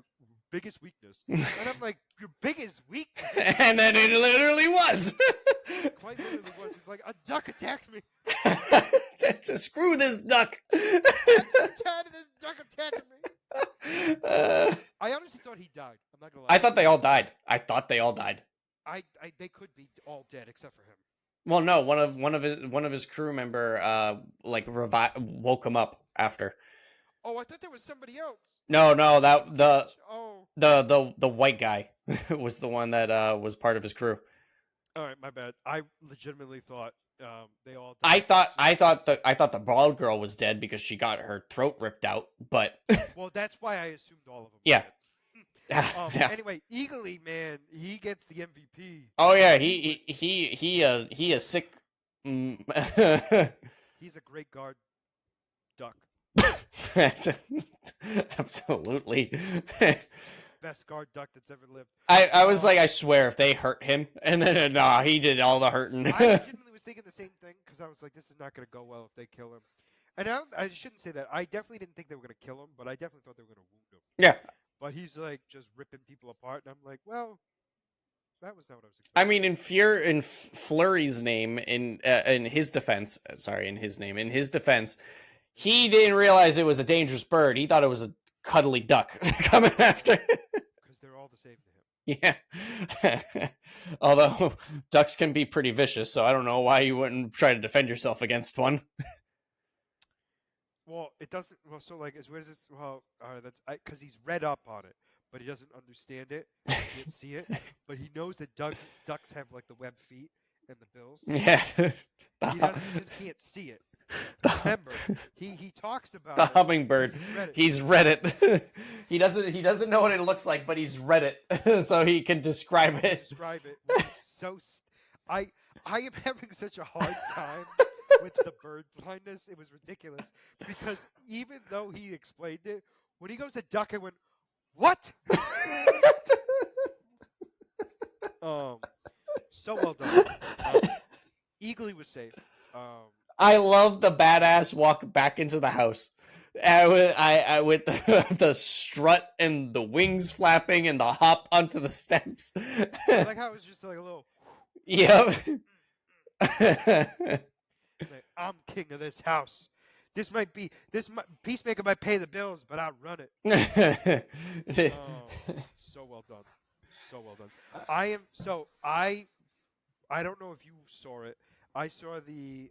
biggest weakness. And I'm like, your biggest weakness? And then it literally was. It quite literally was. It's like a duck attacked me. Screw this duck. I'm so tired of this duck attacking me. Uh, I honestly thought he died. I'm not gonna lie. I thought they all died. I thought they all died. They could be all dead except for him. Well, no, one of his crew member woke him up after. Oh, I thought there was somebody else. I No, thought there was no, somebody Oh. the white guy was the one that was part of his crew. All right, my bad. I legitimately thought they all died. I thought the bald girl was dead because she got her throat ripped out, but Well, that's why I assumed all of them yeah. were dead. Yeah. Anyway, Eagly man, he gets the MVP. Oh yeah, he is sick. He's a great guard duck. Absolutely. Best guard duck that's ever lived. I was like, I swear, if they hurt him, and then nah, he did all the hurting. I legitimately was thinking the same thing because I was like, this is not going to go well if they kill him. And I shouldn't say that. I definitely didn't think they were going to kill him, but I definitely thought they were going to wound him. Yeah, But he's like just ripping people apart, and I'm like, well, that was not what I was I expecting. mean, in Flurry's name, in his defense, in his defense, he didn't realize it was a dangerous bird. He thought it was a cuddly duck coming after. Because they're all the same to him. Yeah. Although ducks can be pretty vicious, so I don't know why you wouldn't try to defend yourself against one. Well, it doesn't. Well, so like, where is this? Well, that's because he's read up on it, but he doesn't understand it. He can't see it, but he knows that ducks have like the web feet and the bills. Yeah. He doesn't. He just can't see it. Remember, he talks about The it hummingbird. because He's read it. He doesn't know what it looks like, but he's read it, so he can describe it. Describe it. Which is so. I am having such a hard time with the bird blindness. It was ridiculous because even though he explained it, when he goes to duck, I went, "What?" Um, so well done. Eagly was safe. I love the badass walk back into the house. With the strut and the wings flapping and the hop onto the steps. I like how it was just like a little. Yep. Like, I'm king of this house. Peacemaker might pay the bills, but I run it. So well done, so well done. I don't know if you saw it. I saw the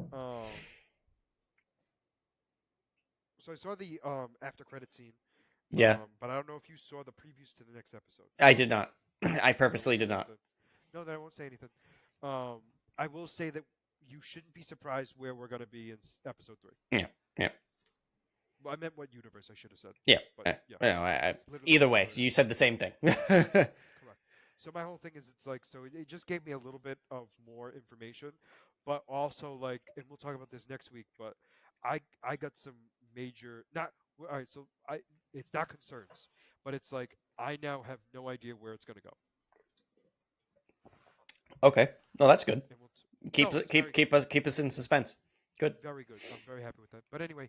after credit scene. Yeah, But I don't know if you saw the previews to the next episode. I did not. I So I purposely won't did say not. anything. No, then I won't say anything. I will say that you shouldn't be surprised where we're going to be in episode 3. Yeah, yeah, Well, I meant what universe I should have said. yeah. But yeah, No, it's literally either what way, it is. you said the same thing. Correct. So my whole thing is, it's like, so it just gave me a little bit of more information, but also like, and we'll talk about this next week. But I got some major not all right. So it's not concerns, but it's like I now have no idea where it's gonna go. Okay, no, that's good. And we'll no, it's very good. Keep us in suspense. Good. Very good. I'm very happy with that. But anyway,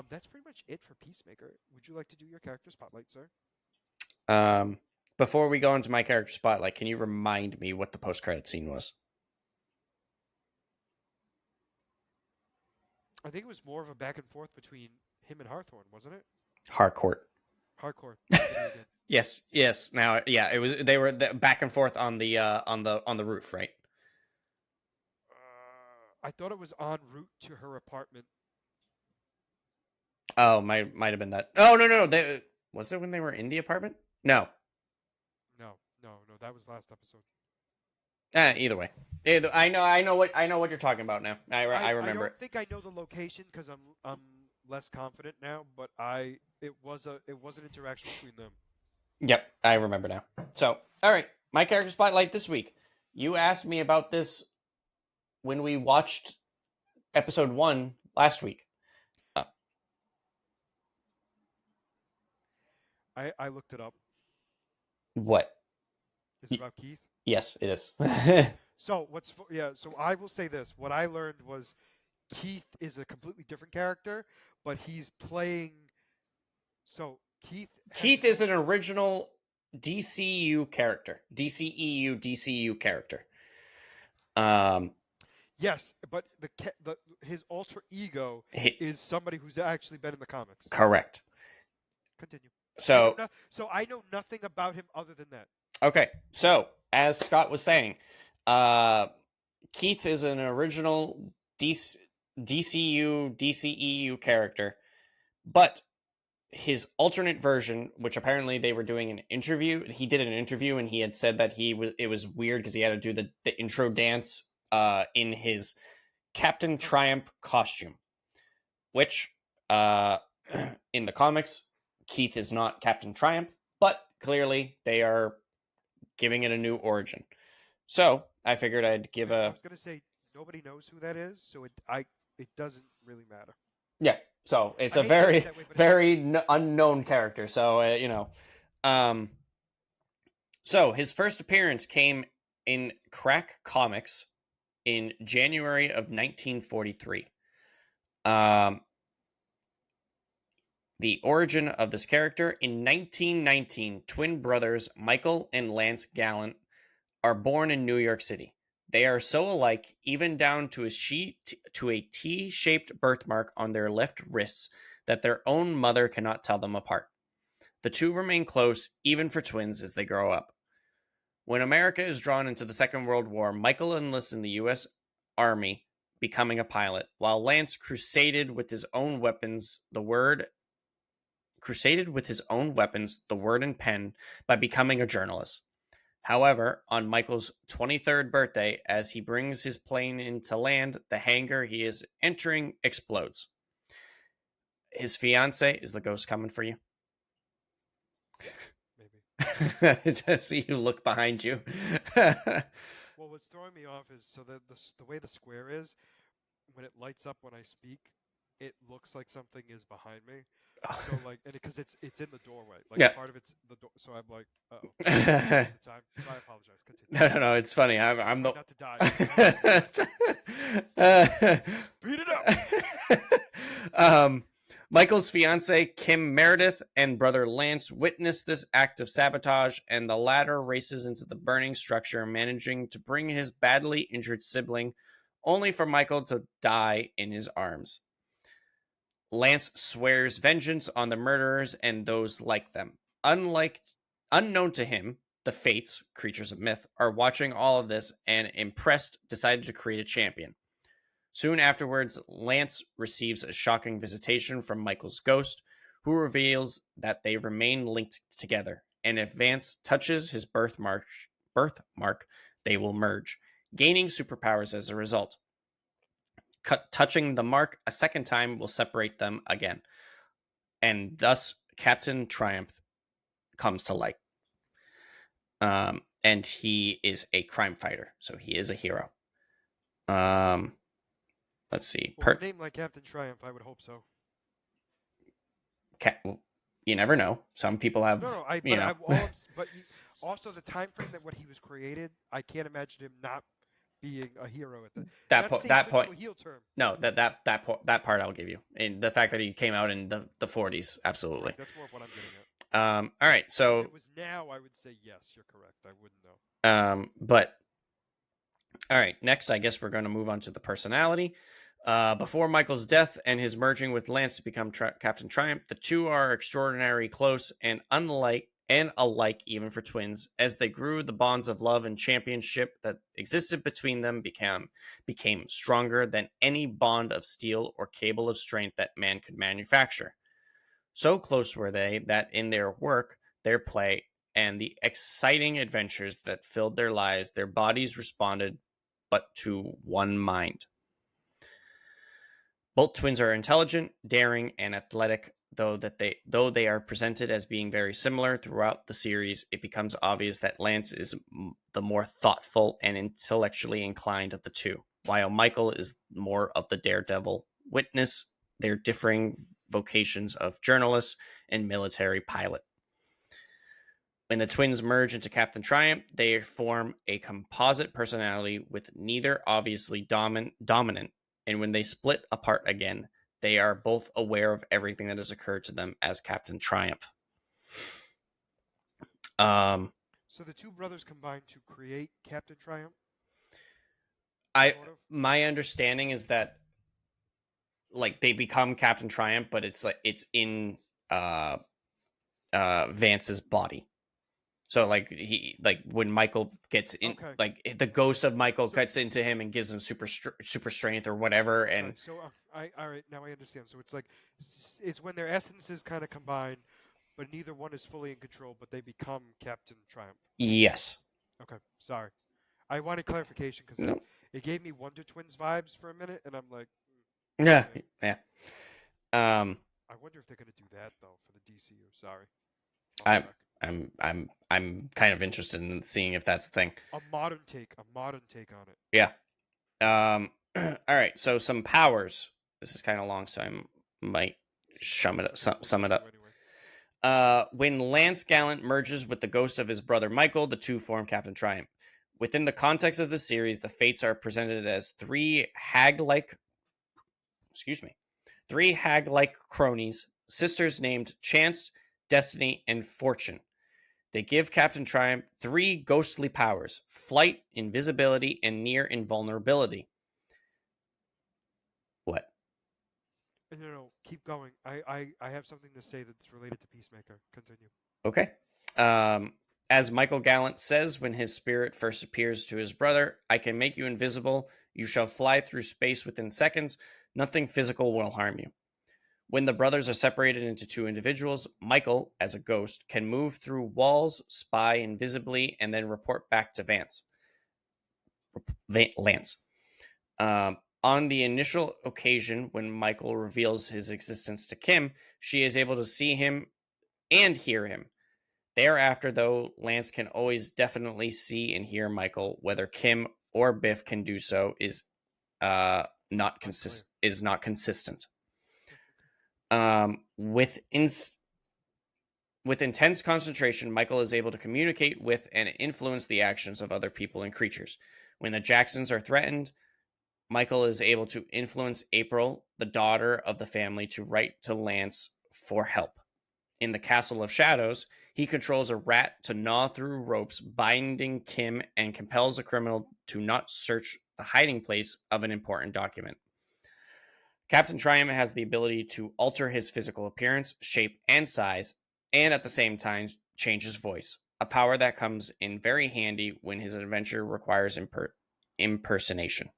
that's pretty much it for Peacemaker. Would you like to do your character spotlight, sir? Um, before we go into my character spotlight, can you remind me what the post credit scene was? I think it was more of a back and forth between him and Hawthorne, wasn't it? Harcourt. Hardcore. Look at me again. Yes, yes. Now, yeah, it was. They were back and forth on the roof, right? I thought it was en route to her apartment. Oh, might have been that. Oh no. They was it when they were in the apartment? No. No. That was last episode. Either way, I know what you're talking about now. I I remember don't it. think I know the location because I'm less confident now. But it was an interaction between them. Yep, I remember now. So, all right, my character spotlight this week. You asked me about this when we watched episode 1 last week. Uh, I looked it up. what? Is it about Keith? Yes, it is. So yeah. So I will say this. What I learned was Keith is a completely different character, but he's playing. So Keith has Keith his is own. an original DCU character. DCU character. Um Yes, but the his alter ego he, is somebody who's actually been in the comics. correct. Continue. So, I know nothing about him other than that. okay. So, as Scott was saying, uh Keith is an original DCEU character, but his alternate version, which apparently they were doing an interview, he did an interview and he had said that it was weird because he had to do the intro dance in his Captain Okay. Triumph costume, which uh, in the comics, Keith is not Captain Triumph, but clearly they are giving it a new origin. So I figured I'd give Okay. I a was gonna say nobody knows who that is, so it doesn't really matter. yeah. So it's I a hate saying it very that way, but it doesn't. very unknown character. So um, so his first appearance came in Crack Comics in January of 1943. Um, the origin of this character in 1919, twin brothers Michael and Lance Gallant are born in New York City. They are so alike, even down to a T-shaped birthmark on their left wrists, that their own mother cannot tell them apart. The two remain close, even for twins, as they grow up. When America is drawn into the Second World War, Michael enlists in the U.S. Army, becoming a pilot, while Lance the word and pen, by becoming a journalist. However, on Michael's 23rd birthday, as he brings his plane into land, the hangar he is entering explodes. His fiance is the ghost coming for you. Yeah, maybe. To see you look behind you. Well, what's throwing me off is so the way the square is when it lights up when I speak, it looks like something is behind me. So like, and because it's in the doorway, like Yeah. part of it's the door. So I'm like, oh, no, at the time. So I apologize. Continue. no, it's funny. Just I'm try the. not to die. Try not to die. Speed it up. um, Michael's fiance Kim Meredith and brother Lance witness this act of sabotage, and the latter races into the burning structure, managing to bring his badly injured sibling, only for Michael to die in his arms. Lance swears vengeance on the murderers and those like them. Unknown to him, the Fates, creatures of myth, are watching all of this and, impressed, decided to create a champion. Soon afterwards, Lance receives a shocking visitation from Michael's ghost, who reveals that they remain linked together, and if Vance touches his birthmark, they will merge, gaining superpowers as a result. Touching the mark a second time will separate them again, and thus Captain Triumph comes to light. And he is a crime fighter, so he is a hero. Let's see. Well, with a name like Captain Triumph, I would hope so. Well, you never know. Some people have, No, I. But also the time frame that what he was created, I can't imagine him not being a hero at that. That Not po- saying that even point. to a heel term. No, that part I'll give you. And the fact that he came out in the 40s, absolutely. Correct. That's more of what I'm getting at. All right, If so it was now, I would say yes. You're correct. I wouldn't know. but all right, next I guess we're going to move on to the personality. Before Michael's death and his merging with Lance to become Captain Triumph, the two are extraordinarily close and alike even for twins. As they grew, the bonds of love and championship that existed between them became stronger than any bond of steel or cable of strength that man could manufacture. So close were they that in their work, their play, and the exciting adventures that filled their lives, their bodies responded but to one mind. Both twins are intelligent, daring, and athletic. Though they are presented as being very similar throughout the series, it becomes obvious that Lance is the more thoughtful and intellectually inclined of the two, while Michael is more of the daredevil. Witness their differing vocations of journalist and military pilot. When the twins merge into Captain Triumph, they form a composite personality with neither obviously dominant, and when they split apart again, they are both aware of everything that has occurred to them as Captain Triumph. So the two brothers combined to create Captain Triumph. I Sort of. my understanding is that like they become Captain Triumph, but it's in uh Vance's body. So like when Michael gets in, Okay. like the ghost of Michael So cuts into him and gives him super strength or whatever. okay. And So I all right. Now I understand. So it's like it's when their essences kind of combine, but neither one is fully in control, but they become Captain Triumph. yes, Okay. Sorry. I wanted clarification because no, it gave me Wonder Twins vibes for a minute, and I'm like, yeah, okay. yeah. Um, I wonder if they're gonna do that though for the DCU. Sorry. Off I'm track. I'm kind of interested in seeing if that's the thing. A modern take. A modern take on it. Yeah. All right. So some powers. This is kind of long, so I might That's okay. We'll sum get it through up. anyway. When Lance Gallant merges with the ghost of his brother Michael, the two form Captain Triumph. Within the context of the series, the fates are presented as three hag-like cronies, sisters named Chance, Destiny, and Fortune. They give Captain Triumph three ghostly powers: flight, invisibility, and near invulnerability. What? No, no, keep going. I have something to say that's related to Peacemaker. Continue. Okay. Um, as Michael Gallant says when his spirit first appears to his brother, I can make you invisible. You shall fly through space within seconds. Nothing physical will harm you. When the brothers are separated into two individuals, Michael, as a ghost, can move through walls, spy invisibly, and then report back to Lance. On the initial occasion when Michael reveals his existence to Kim, she is able to see him and hear him. Thereafter, though, Lance can always definitely see and hear Michael. Whether Kim or Biff can do so Unclear. is not consistent. Oh, okay. With with intense concentration, Michael is able to communicate with and influence the actions of other people and creatures. When the Jacksons are threatened, Michael is able to influence April, the daughter of the family, to write to Lance for help. In the Castle of Shadows, he controls a rat to gnaw through ropes binding Kim and compels a criminal to not search the hiding place of an important document. Captain Triumph has the ability to alter his physical appearance, shape, and size, and at the same time change his voice, a power that comes in very handy when his adventure requires impersonation.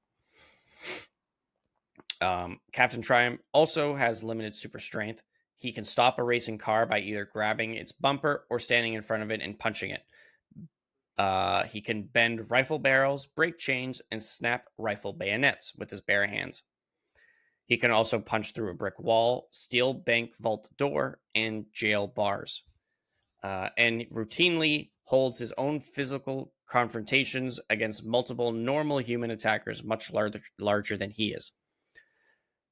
Captain Triumph also has limited super strength. He can stop a racing car by either grabbing its bumper or standing in front of it and punching it. He can bend rifle barrels, break chains, and snap rifle bayonets with his bare hands. He can also punch through a brick wall, steel bank vault door, and jail bars. And routinely holds his own physical confrontations against multiple normal human attackers much larger than he is.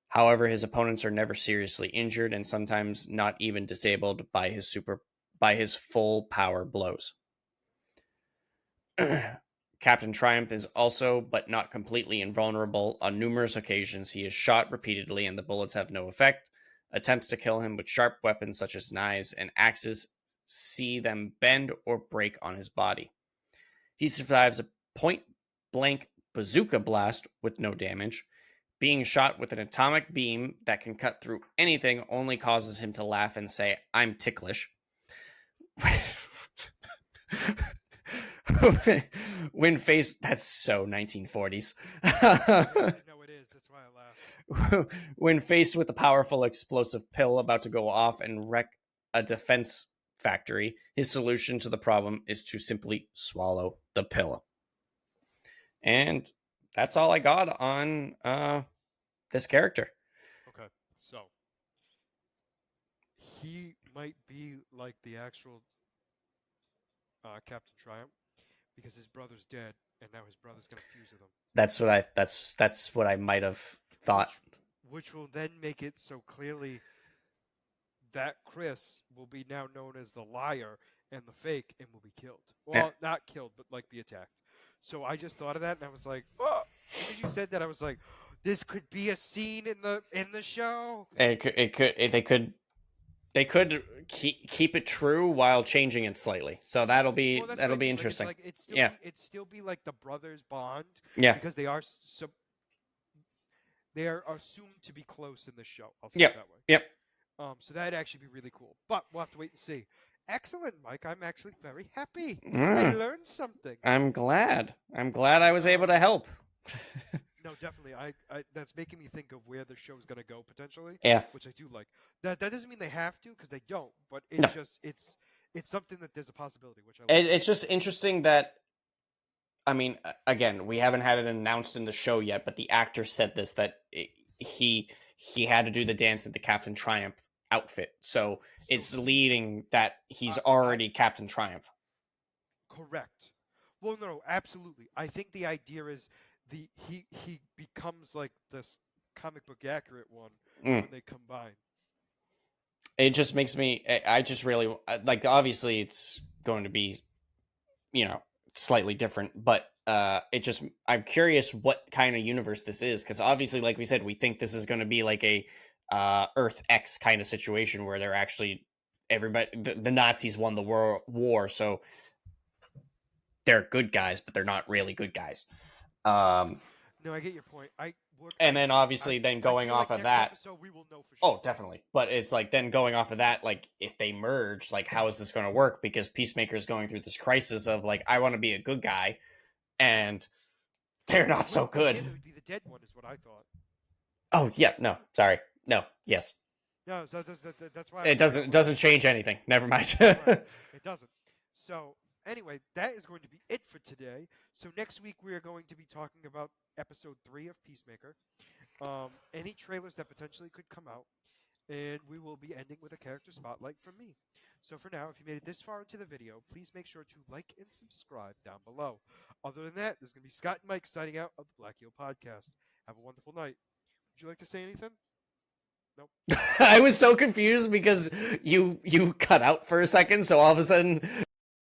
However, his opponents are never seriously injured and sometimes not even disabled by his full power blows. Captain Triumph is also, but not completely invulnerable. On numerous occasions, he is shot repeatedly and the bullets have no effect. Attempts to kill him with sharp weapons such as knives and axes see them bend or break on his body. He survives a point blank bazooka blast with no damage. Being shot with an atomic beam that can cut through anything only causes him to laugh and say, "I'm ticklish." When faced, that's so 1940s. No, it is. That's why I laughed. When faced with a powerful explosive pill about to go off and wreck a defense factory, his solution to the problem is to simply swallow the pill. And that's all I got on this character. Okay, so he might be like the actual Captain Triumph because his brother's dead, and now his brother's gonna fuse with him. That's what I might have thought. Which will then make it so clearly that Chris will be now known as the liar and the fake and will be killed. Yeah. Well, not killed, but like be attacked. So I just thought of that and I was like, oh, as soon as you said that, I was like, this could be a scene in the show. They could keep it true while changing it slightly. So that'll be Well, that's what I mean. interesting. Like Yeah. it'd still be like the brothers bond Yeah. because they are assumed to be close in the show. I'll say Yep. it that way. Yep. So that'd actually be really cool. But we'll have to wait and see. Excellent, Mike. I'm actually very happy. I learned something. I'm glad. I was able to help. No, definitely. I that's making me think of where the show's gonna go potentially. Yeah. Which I do like. That doesn't mean they have to because they don't. But it No. just it's something that there's a possibility. Which I like. It's just interesting that. I mean, again, we haven't had it announced in the show yet, but the actor said this that he had to do the dance in the Captain Triumph outfit, so it's leading that he's already Captain Triumph. Correct. Well, no, absolutely. I think the idea is he becomes like this comic book accurate one when they combine. It just makes me. I just really like. Obviously, it's going to be, slightly different, but it just. I'm curious what kind of universe this is because obviously, like we said, we think this is going to be like a Earth X kind of situation where they're actually everybody. The Nazis won the war, so they're good guys, but they're not really good guys. No, I get your point. Then obviously then going off of that episode we will know for sure. Oh, definitely. But it's like then going off of that, like if they merge, like how is this going to work? Because Peacemaker is going through this crisis of like I want to be a good guy, and they're not so good. It would be the dead one, is what I thought. Oh yeah, no, sorry, no, yes. No, so that's why it doesn't change anything. Never mind. Right. It doesn't. So anyway, that is going to be it for today. So next week we are going to be talking about episode 3 of Peacemaker. Any trailers that potentially could come out, and we will be ending with a character spotlight from me. So for now, if you made it this far into the video, please make sure to like and subscribe down below. Other than that, this is going to be Scott and Mike signing out of the Black Eel Podcast. Have a wonderful night. Would you like to say anything? Nope. I was so confused because you cut out for a second, so all of a sudden